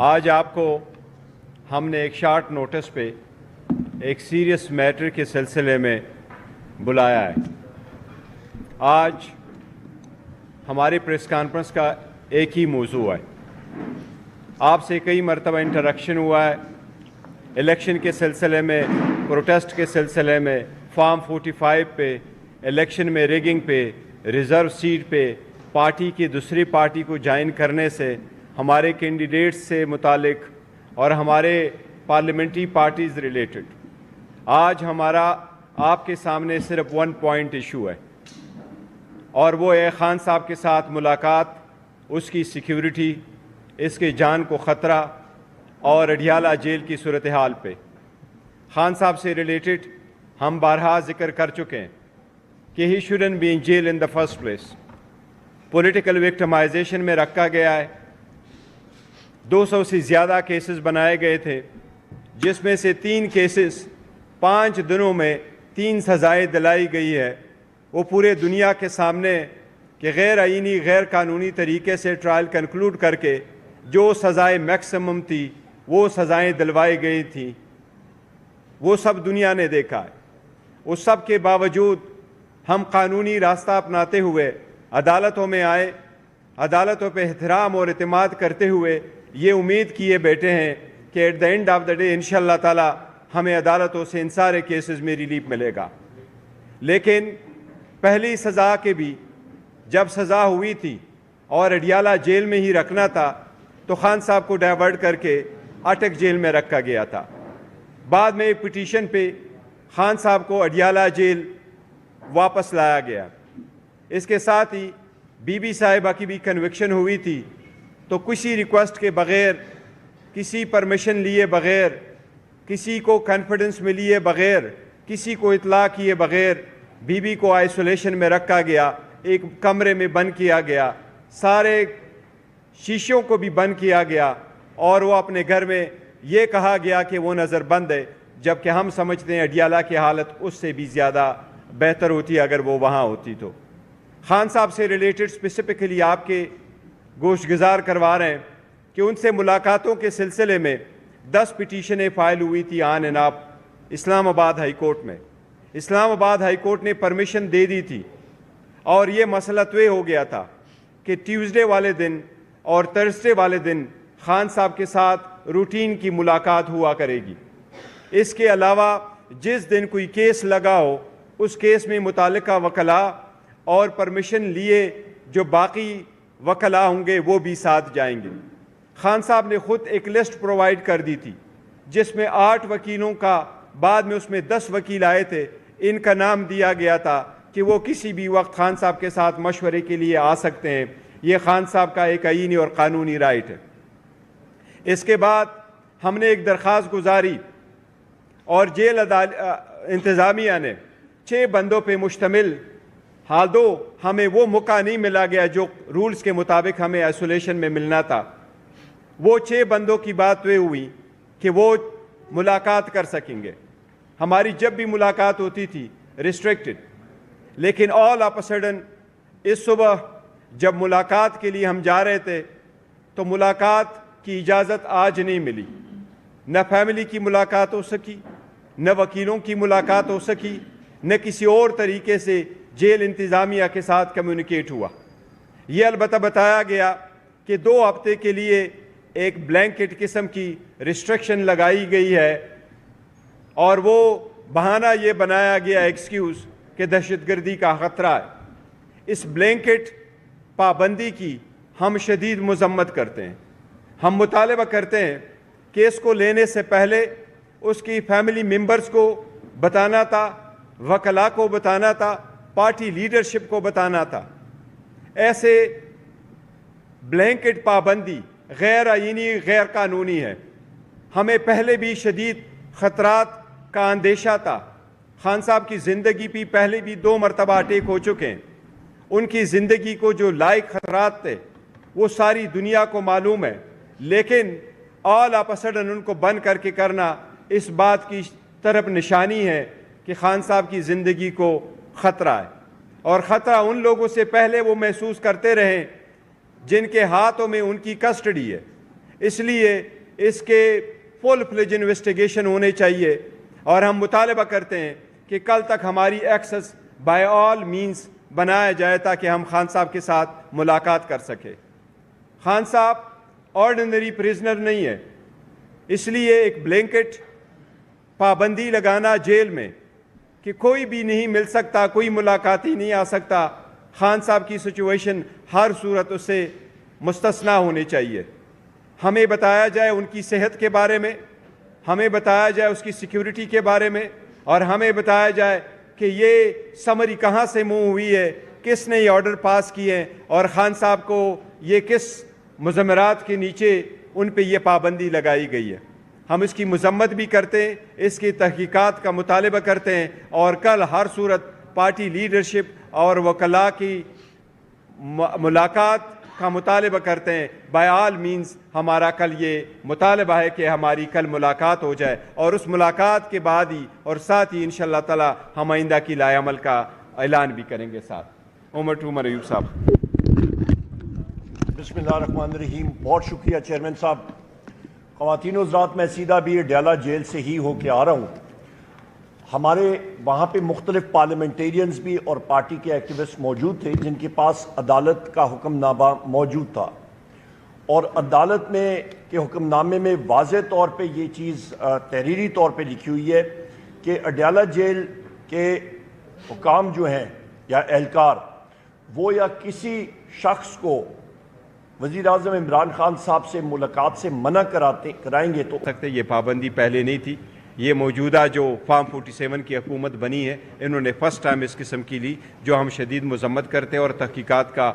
آج آپ کو ہم نے ایک شارٹ نوٹس پہ ایک سیریس میٹر کے سلسلے میں بلایا ہے۔ آج ہماری پریس کانفرنس کا ایک ہی موضوع ہے۔ آپ سے کئی مرتبہ انٹریکشن ہوا ہے، الیکشن کے سلسلے میں، پروٹیسٹ کے سلسلے میں، فارم 45 پہ، الیکشن میں ریگنگ پہ، ریزرو سیٹ پہ، پارٹی کی دوسری پارٹی کو جوائن کرنے سے، ہمارے کینڈیڈیٹس سے متعلق اور ہمارے پارلیمنٹری پارٹیز ریلیٹڈ۔ آج ہمارا آپ کے سامنے صرف 1 پوائنٹ ایشو ہے، اور وہ ہے خان صاحب کے ساتھ ملاقات، اس کی سیکیورٹی، اس کے جان کو خطرہ اور اڈیالہ جیل کی صورتحال پہ۔ خان صاحب سے ریلیٹڈ ہم بارہا ذکر کر چکے ہیں کہ he student be in jail in the first place. Political victimization میں رکھا گیا ہے، 200 سے زیادہ کیسز بنائے گئے تھے، جس میں سے 3 کیسز 5 دنوں میں 3 سزائیں دلائی گئی ہے۔ وہ پورے دنیا کے سامنے کہ غیر آئینی غیر قانونی طریقے سے ٹرائل کنکلوڈ کر کے جو سزائیں میکسیمم تھی وہ سزائیں دلوائی گئی تھیں، وہ سب دنیا نے دیکھا ہے۔ اس سب کے باوجود ہم قانونی راستہ اپناتے ہوئے عدالتوں میں آئے، عدالتوں پہ احترام اور اعتماد کرتے ہوئے یہ امید کیے بیٹھے ہیں کہ at the end of the day انشاءاللہ تعالی ہمیں عدالتوں سے ان سارے کیسز میں ریلیف ملے گا۔ لیکن پہلی سزا کے بھی جب سزا ہوئی تھی اور اڈیالہ جیل میں ہی رکھنا تھا تو خان صاحب کو ڈائیورٹ کر کے اٹک جیل میں رکھا گیا تھا۔ بعد میں ایک پٹیشن پہ خان صاحب کو اڈیالہ جیل واپس لایا گیا۔ اس کے ساتھ ہی بی بی صاحبہ کی بھی کنوکشن ہوئی تھی، تو کسی ریکویسٹ کے بغیر، کسی پرمیشن لیے بغیر، کسی کو کانفیڈنس میں لیے بغیر، کسی کو اطلاع کیے بغیر بی بی کو آئسولیشن میں رکھا گیا، ایک کمرے میں بند کیا گیا، سارے شیشوں کو بھی بند کیا گیا، اور وہ اپنے گھر میں یہ کہا گیا کہ وہ نظر بند ہے، جبکہ ہم سمجھتے ہیں اڈیالہ کی حالت اس سے بھی زیادہ بہتر ہوتی اگر وہ وہاں ہوتی تو۔ خان صاحب سے ریلیٹڈ اسپیسیفکلی آپ کے گوشت گزار کروا رہے ہیں کہ ان سے ملاقاتوں کے سلسلے میں 10 پٹیشنیں فائل ہوئی تھی آن اینڈ آف اسلام آباد ہائی کورٹ میں۔ اسلام آباد ہائی کورٹ نے پرمیشن دے دی تھی، اور یہ مسئلہ طے ہو گیا تھا کہ ٹیوزڈے والے دن اور تھرسڈے والے دن خان صاحب کے ساتھ روٹین کی ملاقات ہوا کرے گی۔ اس کے علاوہ جس دن کوئی کیس لگا ہو اس کیس میں متعلقہ وکلاء اور پرمیشن لیے جو باقی وکلاء ہوں گے وہ بھی ساتھ جائیں گے۔ خان صاحب نے خود ایک لسٹ پرووائڈ کر دی تھی جس میں 8 وکیلوں کا، بعد میں اس میں 10 وکیل آئے تھے، ان کا نام دیا گیا تھا کہ وہ کسی بھی وقت خان صاحب کے ساتھ مشورے کے لیے آ سکتے ہیں۔ یہ خان صاحب کا ایک آئینی اور قانونی رائٹ ہے۔ اس کے بعد ہم نے ایک درخواست گزاری، اور جیل انتظامیہ نے 6 بندوں پہ مشتمل، دو ہمیں وہ موقع نہیں ملا گیا جو رولز کے مطابق ہمیں آئسولیشن میں ملنا تھا۔ وہ 6 بندوں کی بات یہ ہوئی کہ وہ ملاقات کر سکیں گے۔ ہماری جب بھی ملاقات ہوتی تھی ریسٹرکٹڈ، لیکن آل آف اے سڈن اس صبح جب ملاقات کے لیے ہم جا رہے تھے تو ملاقات کی اجازت آج نہیں ملی۔ نہ فیملی کی ملاقات ہو سکی، نہ وکیلوں کی ملاقات ہو سکی، نہ کسی اور طریقے سے جیل انتظامیہ کے ساتھ کمیونیکیٹ ہوا۔ یہ البتہ بتایا گیا کہ 2 ہفتے کے لیے ایک بلینکٹ قسم کی ریسٹرکشن لگائی گئی ہے، اور وہ بہانہ یہ بنایا گیا ایکسکیوز کہ دہشت گردی کا خطرہ ہے۔ اس بلینکٹ پابندی کی ہم شدید مذمت کرتے ہیں۔ ہم مطالبہ کرتے ہیں کہ اس کو لینے سے پہلے اس کی فیملی ممبرز کو بتانا تھا، وکلاء کو بتانا تھا، پارٹی لیڈرشپ کو بتانا تھا۔ ایسے بلینکٹ پابندی غیر آئینی، غیر قانونی ہے۔ ہمیں پہلے بھی شدید خطرات کا اندیشہ تھا۔ خان صاحب کی زندگی بھی پہلے بھی 2 مرتبہ اٹیک ہو چکے ہیں۔ ان کی زندگی کو جو لائق خطرات تھے وہ ساری دنیا کو معلوم ہے، لیکن آل آف اے سڈن ان کو بند کر کے کرنا اس بات کی طرف نشانی ہے کہ خان صاحب کی زندگی کو خطرہ ہے، اور خطرہ ان لوگوں سے پہلے وہ محسوس کرتے رہیں جن کے ہاتھوں میں ان کی کسٹڈی ہے۔ اس لیے اس کے فل فلیج انویسٹیگیشن ہونے چاہیے، اور ہم مطالبہ کرتے ہیں کہ کل تک ہماری ایکسس بائی آل مینز بنایا جائے تاکہ ہم خان صاحب کے ساتھ ملاقات کر سکیں۔ خان صاحب آرڈنری پریزنر نہیں ہے، اس لیے ایک بلینکٹ پابندی لگانا جیل میں کہ کوئی بھی نہیں مل سکتا، کوئی ملاقاتی نہیں آ سکتا، خان صاحب کی سچویشن ہر صورت اس سے مستثنیٰ ہونی چاہیے۔ ہمیں بتایا جائے ان کی صحت کے بارے میں، ہمیں بتایا جائے اس کی سیکیورٹی کے بارے میں، اور ہمیں بتایا جائے کہ یہ سمری کہاں سے موو ہوئی ہے، کس نے یہ آرڈر پاس کیے ہیں، اور خان صاحب کو یہ کس مضمرات کے نیچے ان پہ یہ پابندی لگائی گئی ہے۔ ہم اس کی مذمت بھی کرتے ہیں، اس کی تحقیقات کا مطالبہ کرتے ہیں، اور کل ہر صورت پارٹی لیڈرشپ اور وکلاء کی ملاقات کا مطالبہ کرتے ہیں۔ بائی آل مینز ہمارا کل یہ مطالبہ ہے کہ ہماری کل ملاقات ہو جائے، اور اس ملاقات کے بعد ہی اور ساتھ ہی انشاءاللہ تعالی ہم آئندہ کی لائے عمل کا اعلان بھی کریں گے ساتھ۔ عمر ایوب صاحب۔ بسم اللہ الرحمن الرحیم۔ بہت شکریہ چیئرمین صاحب۔ خواتین و حضرات، میں سیدھا بھی اڈیالہ جیل سے ہی ہو کے آ رہا ہوں۔ ہمارے وہاں پہ مختلف پارلیمنٹیرینز بھی اور پارٹی کے ایکٹیوسٹ موجود تھے جن کے پاس عدالت کا حکم نامہ موجود تھا، اور عدالت میں کے حکم نامے میں واضح طور پہ یہ چیز تحریری طور پہ لکھی ہوئی ہے کہ اڈیالہ جیل کے حکام جو ہیں یا اہلکار، وہ یا کسی شخص کو وزیر اعظم عمران خان صاحب سے ملاقات سے منع کرائیں گے تو یہ پابندی پہلے نہیں تھی۔ یہ موجودہ جو فارم 47 کی حکومت بنی ہے، انہوں نے فرسٹ ٹائم اس قسم کی لی، جو ہم شدید مذمت کرتے ہیں اور تحقیقات کا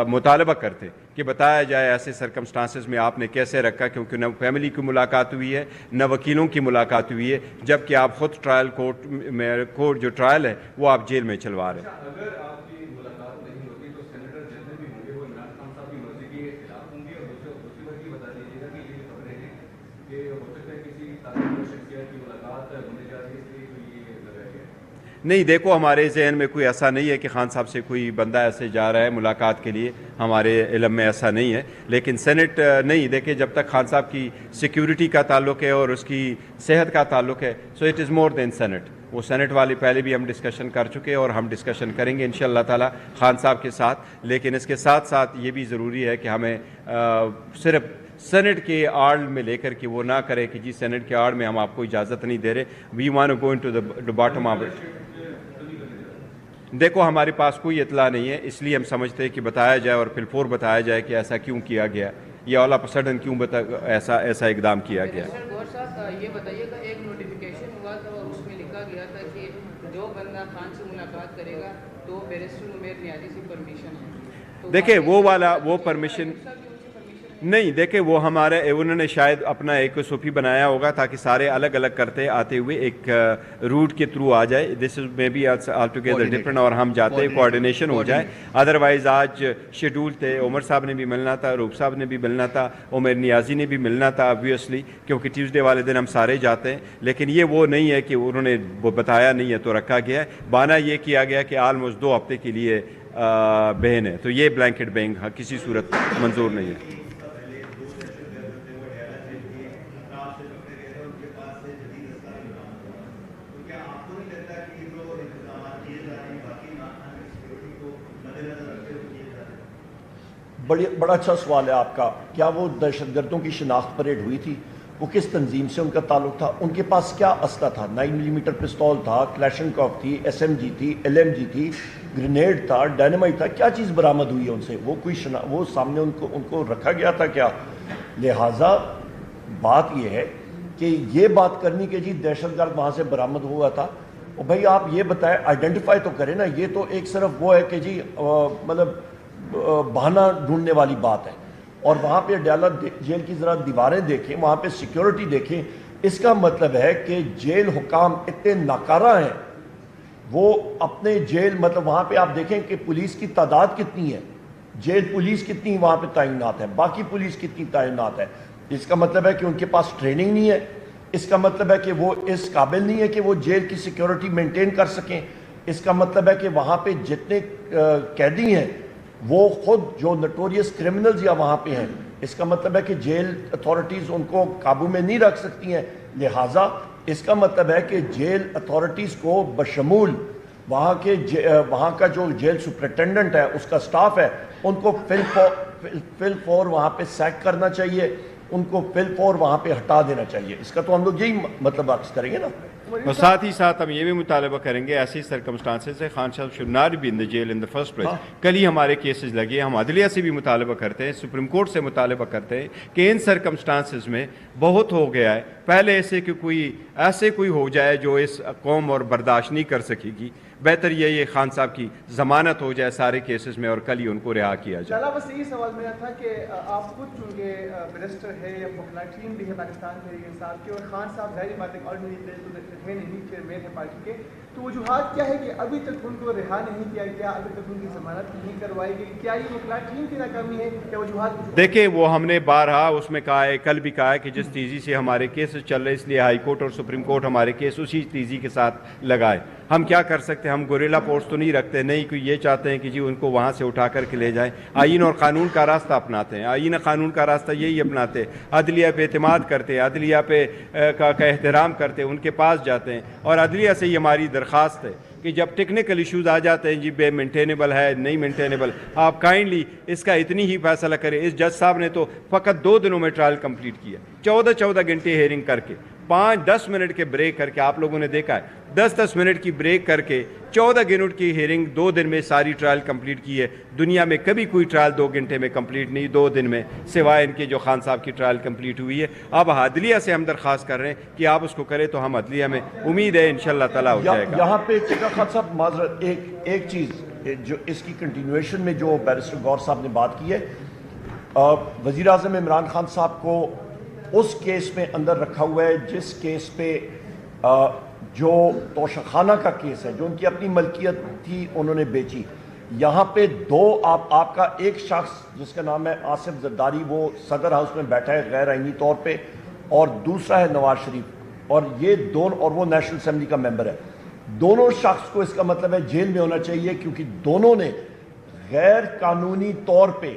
مطالبہ کرتے کہ بتایا جائے ایسے سرکمسٹانسز میں آپ نے کیسے رکھا، کیونکہ نہ فیملی کی ملاقات ہوئی ہے نہ وکیلوں کی ملاقات ہوئی ہے، جبکہ آپ خود ٹرائل کورٹ میں جو ٹرائل ہے وہ آپ جیل میں چلوا رہے ہیں۔ اگر آپ کی ملاقات نہیں ہوتی تو سینیٹر جتنے بھی ہوں گے وہ عمران خان صاحب کی مرضی کے خلاف ہوں گے، اور دوسری بات یہ بتا دیجیے گا کہ یہ خبریں ہیں کہ ہو سکتا ہے کسی تعلیم شخصیت کی ملاقات ہونے جا رہی ہے، اس لیے کوئی یہ لگایا گیا ہے۔ نہیں، دیکھو ہمارے ذہن میں کوئی ایسا نہیں ہے کہ خان صاحب سے کوئی بندہ ایسے جا رہا ہے ملاقات کے لیے، ہمارے علم میں ایسا نہیں ہے، لیکن سینٹ نہیں، دیکھیں جب تک خان صاحب کی سیکیورٹی کا تعلق ہے اور اس کی صحت کا تعلق ہے، so it is more than cent. وہ سینٹ والی پہلے بھی ہم ڈسکشن کر چکے اور ہم ڈسکشن کریں گے انشاءاللہ تعالی خان صاحب کے ساتھ، لیکن اس کے ساتھ ساتھ یہ بھی ضروری ہے کہ ہمیں صرف سینٹ کے آڑ میں لے کر کے وہ نہ کرے کہ جی سینٹ کے آڑ میں ہم آپ کو اجازت نہیں دے رہے، we want to go into the bottom of it. دیکھو ہمارے پاس کوئی اطلاع نہیں ہے، اس لیے ہم سمجھتے ہیں کہ بتایا جائے اور پھر فور بتایا جائے کہ ایسا کیوں کیا گیا، یا آل آف سڈن کیوں ایسا اقدام کیا گیا۔ سر غور صاحب یہ بتائیے گا، ایک نوٹیفیکیشن ہوا تھا اور اس میں لکھا گیا تھا کہ جو بندہ خان سے ملاقات کرے گا تو بیرسٹر عمیر نیازی سے پرمیشن ہے۔ دیکھیں وہ پرمیشن نہیں، دیکھیں وہ ہمارے انہوں نے شاید اپنا ایک صوفی بنایا ہوگا تاکہ سارے الگ الگ کرتے آتے ہوئے ایک روٹ کے تھرو آ جائے، this is maybe altogether different, اور ہم جاتے ہیں کوآرڈینیشن ہو جائے۔ ادروائز آج شیڈول تھے، عمر صاحب نے بھی ملنا تھا، روپ صاحب نے بھی ملنا تھا، عمیر نیازی نے بھی ملنا تھا آبویسلی، کیونکہ ٹیوزڈے والے دن ہم سارے جاتے ہیں، لیکن یہ وہ نہیں ہے کہ انہوں نے وہ بتایا نہیں ہے تو رکھا گیا ہے۔ بہانہ یہ کیا گیا کہ آلموسٹ 2 ہفتے کے لیے بہن ہے، تو یہ بلینکٹ بینگ کسی صورت منظور نہیں ہے۔ بڑا اچھا سوال ہے آپ کا۔ کیا وہ دہشت گردوں کی شناخت پریڈ ہوئی تھی؟ وہ کس تنظیم سے ان کا تعلق تھا؟ ان کے پاس کیا اسلحہ تھا؟ 9 ملی میٹر پستول تھا، کلیشنکوف تھی، SMG تھی، LMG تھی، گرینیڈ تھا، ڈائنامائٹ تھا، کیا چیز برآمد ہوئی ہے ان سے؟ وہ سامنے ان کو رکھا گیا تھا کیا؟ لہٰذا بات یہ ہے کہ یہ بات کرنی کہ جی دہشت گرد وہاں سے برآمد ہوا تھا، اور بھائی آپ یہ بتائیں، آئیڈینٹیفائی تو کریں نا۔ یہ تو ایک صرف وہ ہے کہ جی مطلب بہانہ ڈھونڈنے والی بات ہے۔ اور وہاں پہ اڈیالہ جیل کی ذرا دیواریں دیکھیں، وہاں پہ سیکیورٹی دیکھیں، اس کا مطلب ہے کہ جیل حکام اتنے ناکارہ ہیں، وہ اپنے جیل مطلب وہاں پہ آپ دیکھیں کہ پولیس کی تعداد کتنی ہے، جیل پولیس کتنی وہاں پہ تعینات ہے، باقی پولیس کتنی تعینات ہے۔ اس کا مطلب ہے کہ ان کے پاس ٹریننگ نہیں ہے، اس کا مطلب ہے کہ وہ اس قابل نہیں ہے کہ وہ جیل کی سیکیورٹی مینٹین کر سکیں، اس کا مطلب ہے کہ وہاں پہ جتنے قیدی ہیں وہ خود جو نٹوریس کرمنلز یا وہاں پہ ہیں، اس کا مطلب ہے کہ جیل اتھارٹیز ان کو قابو میں نہیں رکھ سکتی ہیں، لہٰذا اس کا مطلب ہے کہ جیل اتھارٹیز کو بشمول وہاں کا جو جیل سپرنٹینڈنٹ ہے، اس کا سٹاف ہے، ان کو فل فور وہاں پہ سیک کرنا چاہیے، ان کو فل فور وہاں پہ ہٹا دینا چاہیے. اس کا تو ہم لوگ یہی مطلب عکس کریں گے نا. اور ساتھ ہی ساتھ ہم یہ بھی مطالبہ کریں گے ایسی سرکمسٹانسز سے خان صاحب should not be in the jail in the first place. کل ہی ہمارے کیسز لگے، ہم عدلیہ سے بھی مطالبہ کرتے ہیں، سپریم کورٹ سے مطالبہ کرتے ہیں کہ ان سرکمسٹانسز میں بہت ہو گیا ہے. پہلے ایسے کوئی ہو جائے جو اس قوم اور برداشت نہیں کر سکے گی. بہتر یہ خان صاحب کی ضمانت ہو جائے سارے کیسز میں اور کل ہی ان کو رہا کیا جائے. بس یہی سوال میرا تھا کہ آپ خود چونکہ بیرسٹر ہے یا وکلا ٹیم بھی ہے پاکستان تحریک انصاف کی، اور خان صاحب ظاہری بات ہے آرڈنری نہیں چیئرمین ہے پارٹی کے، تو وجوہات کیا ہے کہ ابھی تک ان کو رہا نہیں کیا گیا، ابھی تک ان کی ضمانت نہیں کروائی گئی؟ کیا یہ وکلا ٹیم کی ناکامی ہے یا وجوہات؟ دیکھیں وہ ہم نے بارہا اس میں کہا ہے، کل بھی کہا ہے کہ جس تیزی سے ہمارے کیسز چل رہے اس لیے ہائی کورٹ اور سپریم کورٹ ہمارے کیس اسی تیزی کے ساتھ لگائے. ہم کیا کر سکتے ہیں؟ ہم گوریلا پورس تو نہیں رکھتے، نہیں کوئی یہ چاہتے ہیں کہ جی ان کو وہاں سے اٹھا کر کے لے جائیں. آئین اور قانون کا راستہ اپناتے ہیں، آئین قانون کا راستہ یہی اپناتے ہیں، عدلیہ پہ اعتماد کرتے، عدلیہ پہ کا احترام کرتے، ان کے پاس جاتے ہیں. اور عدلیہ سے یہ ہماری درخواست ہے کہ جب ٹیکنیکل ایشوز آ جاتے ہیں، جی بے مینٹینیبل ہے نہیں مینٹینیبل، آپ کائنڈلی اس کا اتنی ہی فیصلہ کریں. اس جج صاحب نے تو فقط 2 دنوں میں ٹرائل کمپلیٹ کیا، 14 گھنٹے ہیئرنگ کر کے، 5-10 منٹ کے بریک کر کے. آپ لوگوں نے دیکھا ہے 10 منٹ کی بریک کر کے 14 منٹ کی ہیئرنگ 2 دن میں ساری ٹرائل کمپلیٹ کی ہے. دنیا میں کبھی کوئی ٹرائل 2 گھنٹے میں کمپلیٹ نہیں، 2 دن میں، سوائے ان کے جو خان صاحب کی ٹرائل کمپلیٹ ہوئی ہے. اب عدلیہ سے ہم درخواست کر رہے ہیں کہ آپ اس کو کریں، تو ہم عدلیہ میں امید ہے انشاءاللہ تعالیٰ ہو جائے گا. یہاں پہ خان صاحب معذرت ایک چیز جو اس کی کنٹینویشن میں جو بیرسٹر غور صاحب نے بات کی ہے، وزیر اعظم عمران خان صاحب کو اس کیس میں اندر رکھا ہوا ہے جس کیس پہ جو توشہ خانہ کا کیس ہے، جو ان کی اپنی ملکیت تھی انہوں نے بیچی. یہاں پہ 2 آپ کا ایک شخص جس کا نام ہے آصف زرداری، وہ صدر ہاؤس میں بیٹھا ہے غیر آئینی طور پہ، اور دوسرا ہے نواز شریف، اور یہ دونوں، اور وہ نیشنل اسمبلی کا ممبر ہے. دونوں شخص کو اس کا مطلب ہے جیل میں ہونا چاہیے، کیونکہ دونوں نے غیر قانونی طور پہ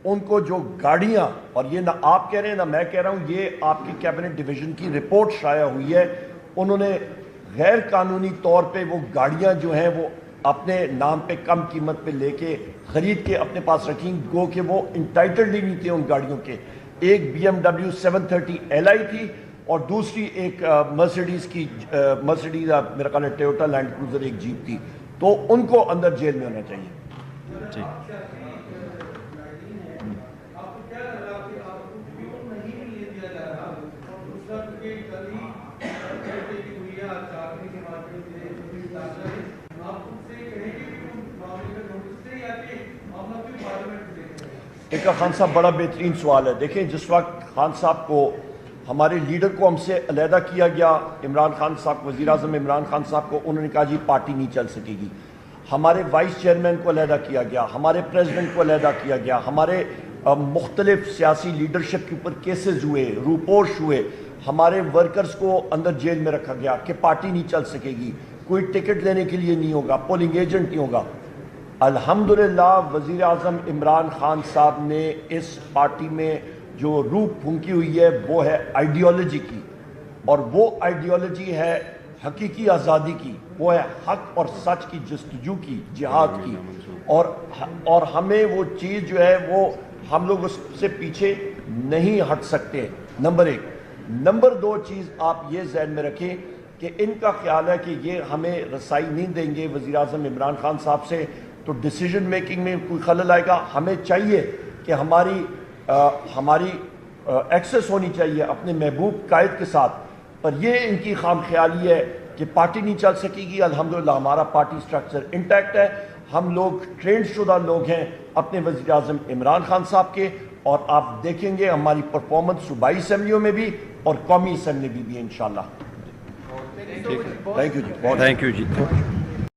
ان کو جو گاڑیاں، اور یہ نہ آپ کہہ رہے ہیں نہ میں کہہ رہا ہوں، یہ آپ کی کیبنٹ ڈویژن کی رپورٹ شائع ہوئی ہے، انہوں نے غیر قانونی طور پہ وہ گاڑیاں جو ہیں وہ اپنے نام پہ کم قیمت پہ لے کے خرید کے اپنے پاس رکھیں، گو کہ وہ انٹائٹلڈ ہی نہیں تھے ان گاڑیوں کے. ایک BMW 730 Li تھی اور دوسری ایک مرسیڈیز میرا خیال ہے ٹویوٹا لینڈ کروزر ایک جیپ تھی. تو ان کو اندر جیل میں ہونا چاہیے. ایک خان صاحب بڑا بہترین سوال ہے. دیکھیں جس وقت خان صاحب کو، ہمارے لیڈر کو ہم سے علیحدہ کیا گیا، عمران خان صاحب، وزیر اعظم عمران خان صاحب کو، انہوں نے کہا جی پارٹی نہیں چل سکے گی. ہمارے وائس چیئرمین کو علیحدہ کیا گیا، ہمارے پریزیڈنٹ کو علیحدہ کیا گیا، ہمارے مختلف سیاسی لیڈرشپ کے اوپر کیسز ہوئے، روپوش ہوئے، ہمارے ورکرز کو اندر جیل میں رکھا گیا کہ پارٹی نہیں چل سکے گی، کوئی ٹکٹ لینے کے لیے نہیں ہوگا، پولنگ ایجنٹ نہیں ہوگا. الحمدللہ وزیر اعظم عمران خان صاحب نے اس پارٹی میں جو روح پھونکی ہوئی ہے وہ ہے آئیڈیالوجی کی، اور وہ آئیڈیالوجی ہے حقیقی آزادی کی، وہ ہے حق اور سچ کی جستجو کی، جہاد کی. اور ہمیں وہ چیز جو ہے وہ ہم لوگ اس سے پیچھے نہیں ہٹ سکتے. نمبر 1. نمبر 2 چیز آپ یہ ذہن میں رکھیں کہ ان کا خیال ہے کہ یہ ہمیں رسائی نہیں دیں گے وزیر اعظم عمران خان صاحب سے تو ڈیسیجن میکنگ میں کوئی خلل آئے گا. ہمیں چاہیے کہ ہماری ایکسس ہونی چاہیے اپنے محبوب قائد کے ساتھ، پر یہ ان کی خام خیالی ہے کہ پارٹی نہیں چل سکے گی. الحمدللہ ہمارا پارٹی سٹرکچر انٹیکٹ ہے، ہم لوگ ٹرینڈ شدہ لوگ ہیں اپنے وزیر اعظم عمران خان صاحب کے، اور آپ دیکھیں گے ہماری پرفارمنس صوبائی اسمبلیوں میں بھی اور قومی اسمبلی بھی انشاءاللہ. Thank you G.